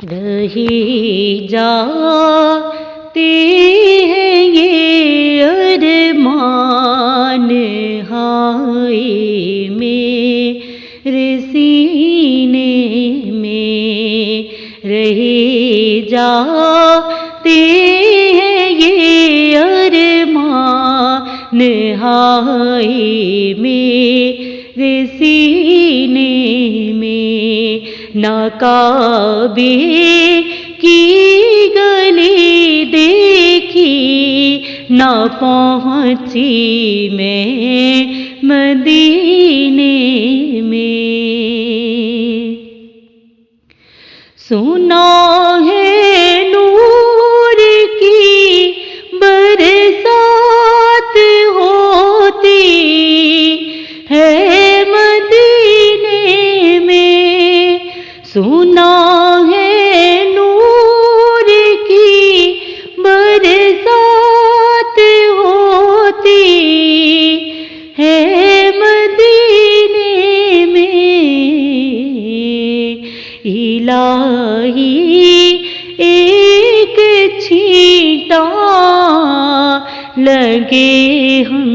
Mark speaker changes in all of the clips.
Speaker 1: رہی جاتے ہیں یہ ارمان ہائے میرے سینے میں، رہی جاتے ہیں یہ ارمان ہائے میرے سینے میں، نہ کعبے کی گلی دیکھی، نہ پہنچی میں مدینے میں، سنا ہے نور کی برسات ہوتی ہے مدینے میں، سنا ہے نور کی برسات ہوتی ہے مدینے میں، الہی ایک چھینٹا لگے ہم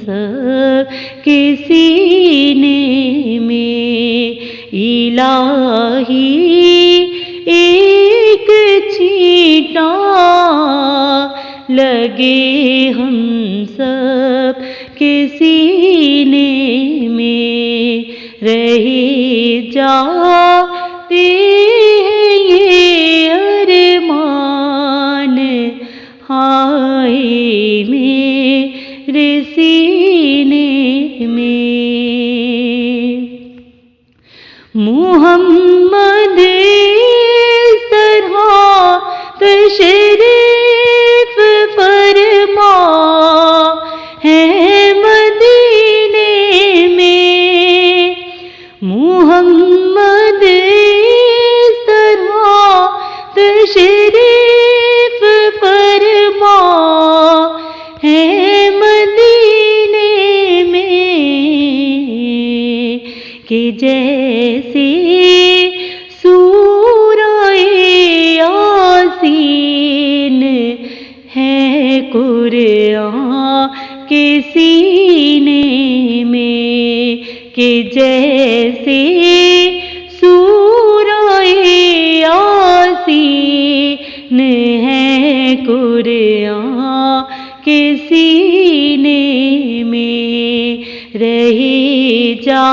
Speaker 1: سب کے سینے میں، الہی ایک چھینٹا لگے ہم سب کے سینے میں، رہی جاتے ہیں یہ ارمان ہائے میرے سینے میں، محمد اس طرح تشریف فرما ہے مدینے میں، محمد اس طرح تشریف فرما ہے مدینے میں، کہ جیسے سورہ یاسین ہے قرآن کے سینے میں، کہ جیسے سورہ یاسین ہے قرآن کے سینے میں، رہی جا